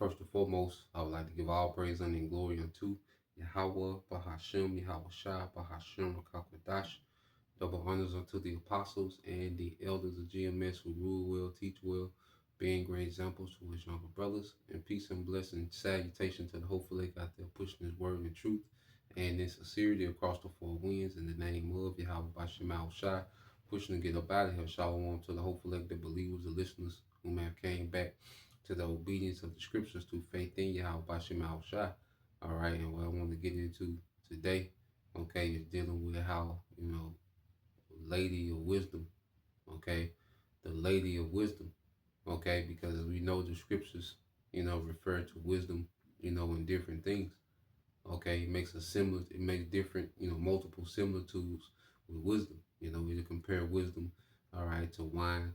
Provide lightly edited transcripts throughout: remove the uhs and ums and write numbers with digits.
First and foremost, I would like to give all praise and glory unto Yahweh, Bahashem, Yahweh Shai, Bahashem, Rakakwadash. Double honors unto the apostles and the elders of GMS who rule well, teach well, being great examples to his younger brothers. And peace and blessing, salutation to the hopeful lake out there pushing his word and truth and in sincerity across the four winds in the name of Yahweh Bashem Shai, pushing to get up out of here. Shalom to the hopeful lake, the believers, the listeners who have came back to the obedience of the scriptures through faith in Yahweh Bashem Shai. All right, and what I want to get into today, okay, is dealing with how, lady of wisdom, okay, the lady of wisdom, okay, because we know the scriptures, refer to wisdom, in different things, okay. It makes different, multiple similitudes with wisdom. We compare wisdom, all right, to wine,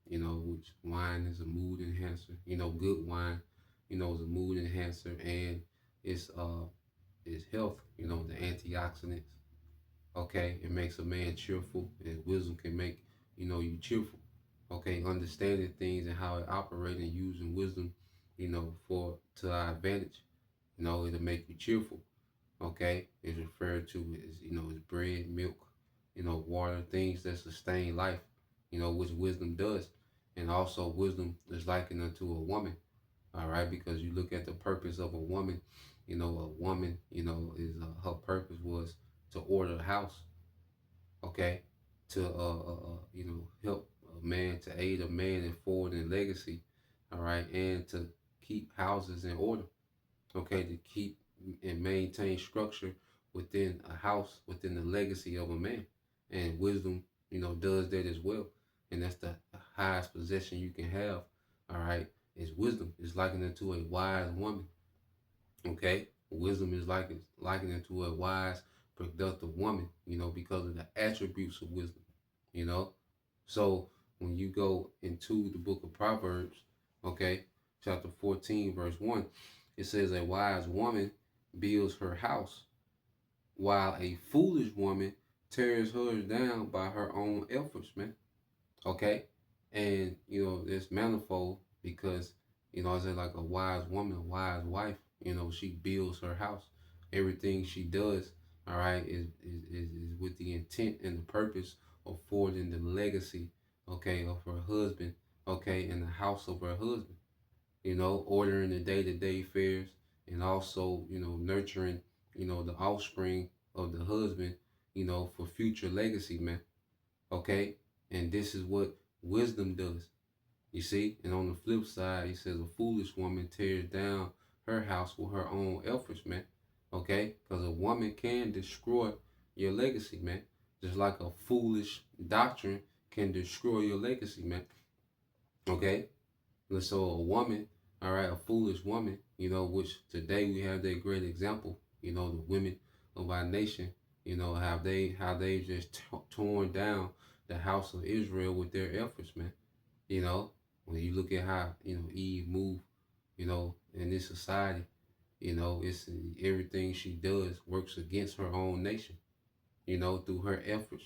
which wine is a mood enhancer. Good wine, is a mood enhancer, and it's health, the antioxidants. Okay, it makes a man cheerful, and wisdom can make you cheerful. Okay, understanding things and how it operates and using wisdom, for to our advantage. It'll make you cheerful. Okay, it's referred to as as bread, milk, water, things that sustain life. Which wisdom does, and also wisdom is likened unto a woman. All right, because you look at the purpose of a woman. A woman, is her purpose was to order a house, okay, to help a man, to aid a man in forwarding legacy, all right, and to keep houses in order, okay, to keep and maintain structure within a house, within the legacy of a man. And wisdom, does that as well. And that's the highest possession you can have, all right, is wisdom. It's likened unto a wise woman, okay? Wisdom is likened unto a wise, productive woman, because of the attributes of wisdom, you know? So when you go into the book of Proverbs, okay, chapter 14, verse 1, it says, a wise woman builds her house, while a foolish woman tears hers down by her own efforts, man. Okay? And, it's manifold because, I say like a wise woman, a wise wife, she builds her house. Everything she does, all right, is with the intent and the purpose of forwarding the legacy, okay, of her husband, okay, in the house of her husband, ordering the day-to-day affairs, and also, nurturing, the offspring of the husband, for future legacy, man. Okay? And this is what wisdom does. You see? And on the flip side, he says a foolish woman tears down her house with her own efforts, man. Okay? Because a woman can destroy your legacy, man. Just like a foolish doctrine can destroy your legacy, man. Okay? And so a woman, all right, a foolish woman, which today we have that great example, the women of our nation, how they just torn down the house of Israel with their efforts, man. You know, when you look at how, Eve moved, in this society, it's everything she does works against her own nation, through her efforts,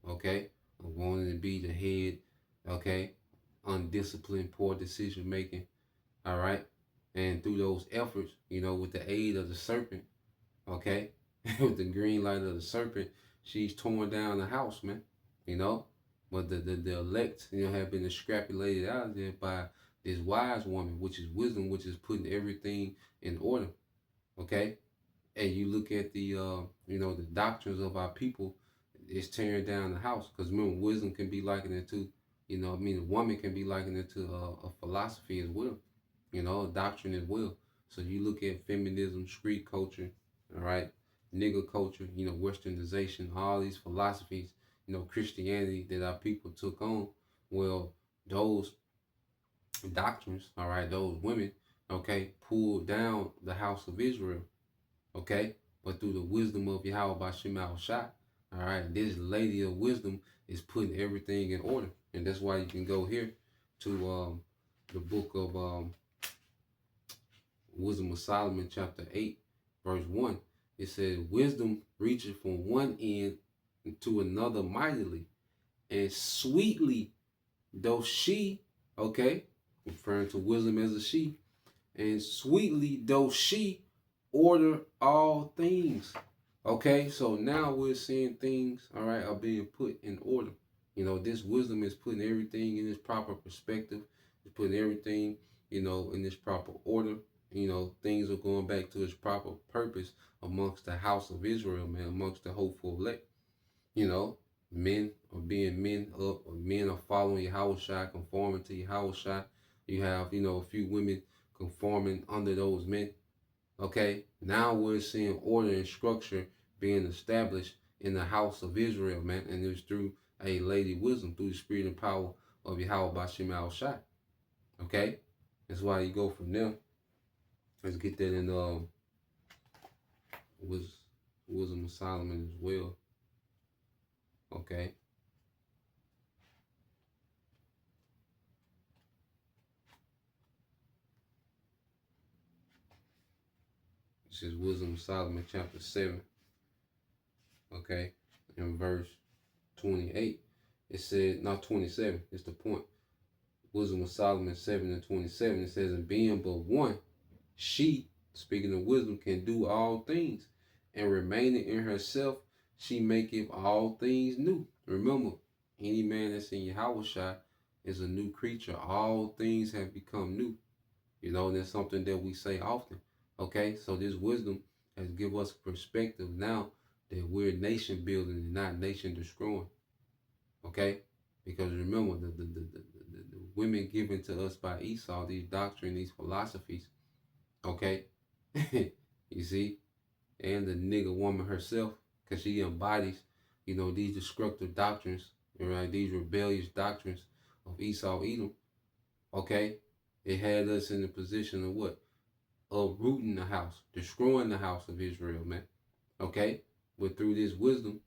okay, of wanting to be the head, okay, undisciplined, poor decision making, all right, and through those efforts, with the aid of the serpent, okay, with the green light of the serpent, she's torn down the house, man, you know, but the elect, have been extrapolated out there by this wise woman, which is wisdom, which is putting everything in order, okay, and you look at the the doctrines of our people, it's tearing down the house. Because remember, wisdom can be likened into, a woman can be likened into a philosophy as well, a doctrine as well. So you look at feminism, street culture, all right, nigger culture, westernization, all these philosophies, Christianity that our people took on. Well, those doctrines, all right, those women, okay, pulled down the house of Israel, okay? But through the wisdom of Yahweh Bashim al Shah, all right, this lady of wisdom is putting everything in order. And that's why you can go here to the book of Wisdom of Solomon, chapter 8, verse 1. It says, wisdom reaches from one end to another mightily, and sweetly, though she, okay, referring to wisdom as a she, and sweetly doth she order all things. Okay, so now we're seeing things, all right, are being put in order. You know, this wisdom is putting everything in its proper perspective. It's putting everything, you know, in its proper order. You know, things are going back to its proper purpose amongst the house of Israel, man, amongst the hopeful elect. You know, men are being men up, or men are following Yahushua, conforming to Yahushua. You have, you know, a few women conforming under those men. Okay, now we're seeing order and structure being established in the house of Israel, man, and it's through a lady wisdom, through the spirit and power of Yahweh Bashim Al Shai. Okay, that's why you go from there. Let's get that in wisdom of Solomon as well. Okay. This is Wisdom of Solomon, chapter 7. Okay, in verse 28. It said, not 27, it's the point. Wisdom of Solomon 7 and 27. It says, and being but one, she, speaking of wisdom, can do all things, and remaining in herself, she maketh all things new. Remember, any man that's in Yahushua is a new creature. All things have become new. You know, and that's something that we say often. Okay, so this wisdom has give us perspective now that we're nation building and not nation destroying. Okay, because remember the women given to us by Esau, these doctrine, these philosophies. Okay, you see, and the nigger woman herself, because she embodies, you know, these destructive doctrines, right? These rebellious doctrines of Esau, Edom. Okay, it had us in the position of what? Uprooting the house, destroying the house of Israel, man. Okay? But through this wisdom,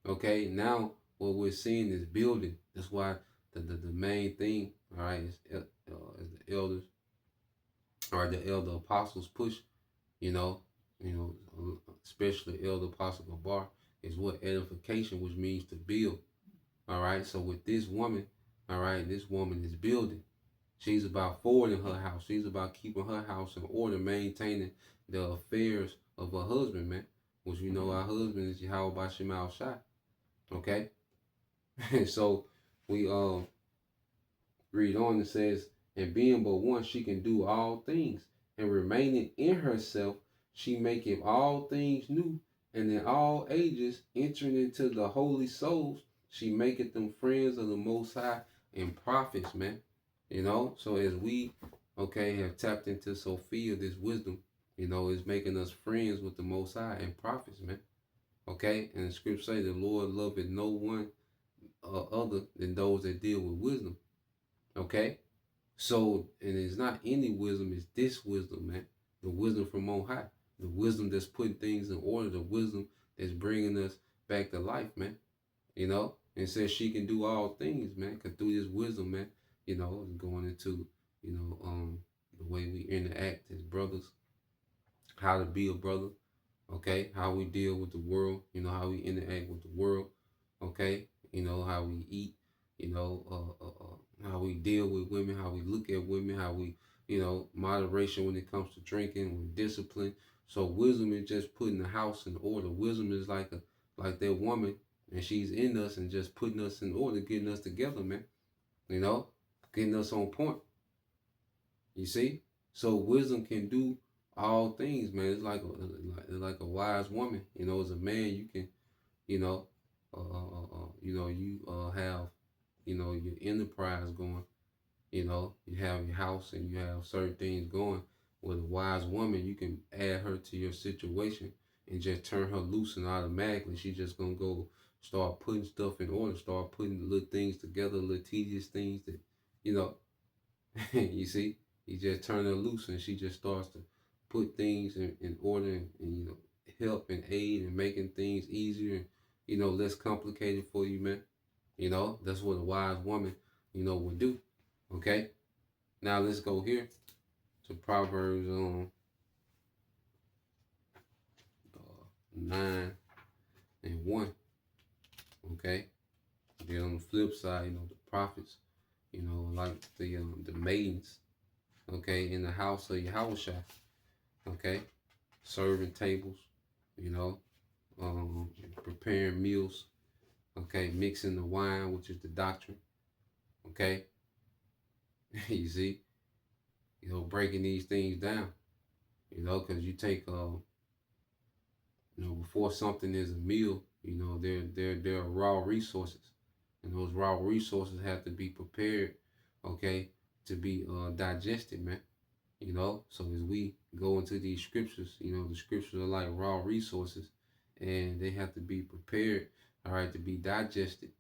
okay, now what we're seeing is building. That's why the main thing, all right, is the elders or the elder apostles push, you know, especially elder apostle Gabar, is what edification, which means to build. All right. So with this woman, all right, this woman is building. She's about forwarding her house. She's about keeping her house in order, maintaining the affairs of her husband, man. Which we know our husband is Yahweh Bashim Al Shai. Okay? So we read on, it says, and being but one, she can do all things, and remaining in herself, she maketh all things new, and in all ages entering into the holy souls, she maketh them friends of the Most High and prophets, man. You know, so as we, okay, have tapped into Sophia, this wisdom, you know, is making us friends with the Most High and prophets, man. Okay, and the scripture say the Lord loveth no one other than those that deal with wisdom. Okay, so and it's not any wisdom; it's this wisdom, man. The wisdom from on high, the wisdom that's putting things in order, the wisdom that's bringing us back to life, man. You know, and says she can do all things, man. Cause through this wisdom, man, you know, going into, you know, the way we interact as brothers, how to be a brother, okay, how we deal with the world, you know, how we interact with the world, okay, you know, how we eat, you know, how we deal with women, how we look at women, how we, you know, moderation when it comes to drinking, with discipline. So wisdom is just putting the house in order. Wisdom is like that woman, and she's in us and just putting us in order, getting us together, man. You know, getting us on point. You see? So wisdom can do all things, man. It's like a wise woman. You know, as a man, you can, you know, you have, you know, your enterprise going. You know, you have your house and you have certain things going. With a wise woman, you can add her to your situation and just turn her loose, and automatically she's just gonna go start putting stuff in order, start putting little things together, little tedious things that, you know, you see, you just turn her loose and she just starts to put things in order, and you know, help and aid and making things easier and, you know, less complicated for you, man. You know, that's what a wise woman, you know, would do. Okay. Now let's go here to Proverbs 9 and 1. Okay. Then on the flip side, you know, the prophets, you know, like the maidens, okay, in the house of Yahushua, okay, serving tables, you know, preparing meals, okay, mixing the wine, which is the doctrine, okay, you see, breaking these things down, because you take, before something is a meal, there are raw resources, and those raw resources have to be prepared, okay, to be digested, man. So as we go into these scriptures, the scriptures are like raw resources, and they have to be prepared, all right, to be digested,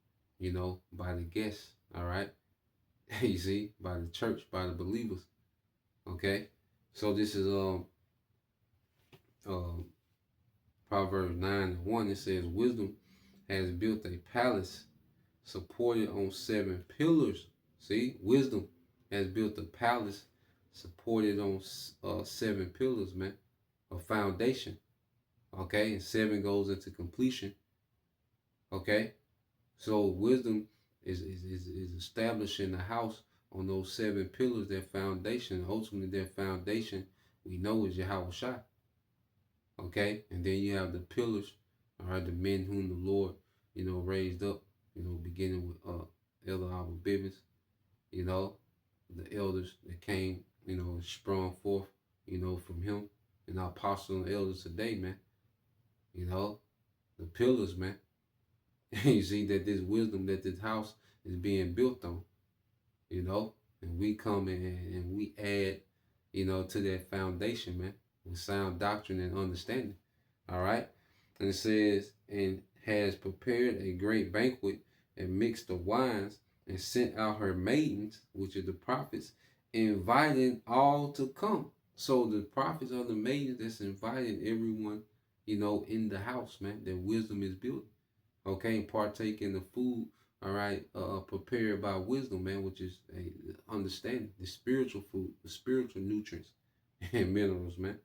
by the guests, all right, you see, by the church, by the believers, okay. So this is um Proverbs 9:1. It says, wisdom has built a palace supported on 7 pillars. See, wisdom has built a palace supported on 7 pillars, man, a foundation. Okay, and 7 goes into completion. Okay, so wisdom is establishing the house on those 7 pillars, their foundation. Ultimately, their foundation we know is Yahweh Shai. Okay, and then you have the pillars, all right, the men whom the Lord, raised up, beginning with Elder Abba Bivens, the elders that came, sprung forth, from him, and our apostles and elders today, man, the pillars, man. You see that this wisdom that this house is being built on, and we come in and we add, to that foundation, man, with sound doctrine and understanding. All right. And it says, and has prepared a great banquet and mixed the wines and sent out her maidens, which are the prophets, inviting all to come. So the prophets are the maidens that's inviting everyone, in the house, man, that wisdom is built. Okay, and partake in the food, all right, prepared by wisdom, man, which is a understanding, the spiritual food, the spiritual nutrients and minerals, man.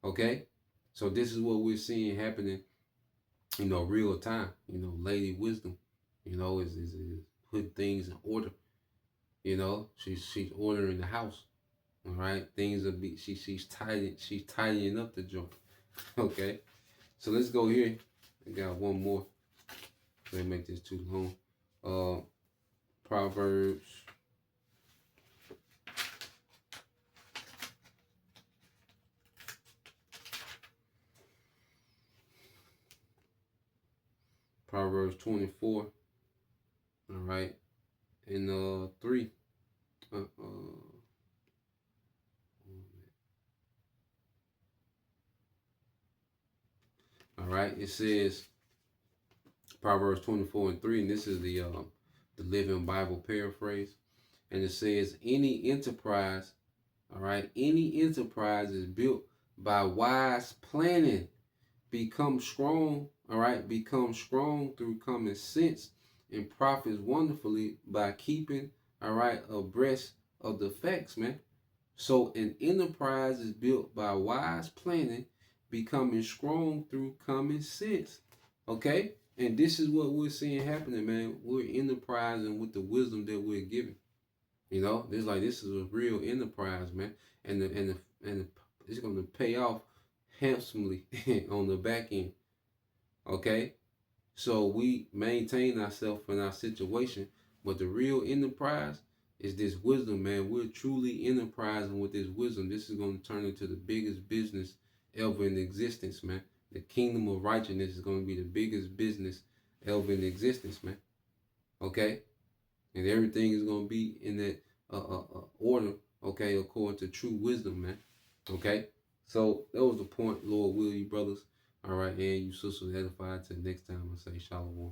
Okay, so this is what we're seeing happening, real time. Lady Wisdom, is putting things in order. She's ordering the house. All right, things will be she's tidying up the joint. Okay, so let's go here. I got one more. Let me make this too long. Proverbs. Proverbs 24. All right, and 3. All right, it says Proverbs 24:3, and this is the Living Bible paraphrase, and it says, any enterprise, all right, any enterprise is built by wise planning, become strong, all right, become strong through common sense, and profits wonderfully by keeping, all right, abreast of the facts, man. So an enterprise is built by wise planning, becoming strong through common sense. Okay? And this is what we're seeing happening, man. We're enterprising with the wisdom that we're given. This is a real enterprise, man. And it's gonna pay off handsomely on the back end. Okay? So we maintain ourselves in our situation, but the real enterprise is this wisdom, man. We're truly enterprising with this wisdom. This is going to turn into the biggest business ever in existence, man. The kingdom of righteousness is going to be the biggest business ever in existence, man. Okay? And everything is going to be in that order, okay, according to true wisdom, man. Okay? So that was the point, Lord will you brothers. All right, and you sisters edified. Till next time, I say shalom.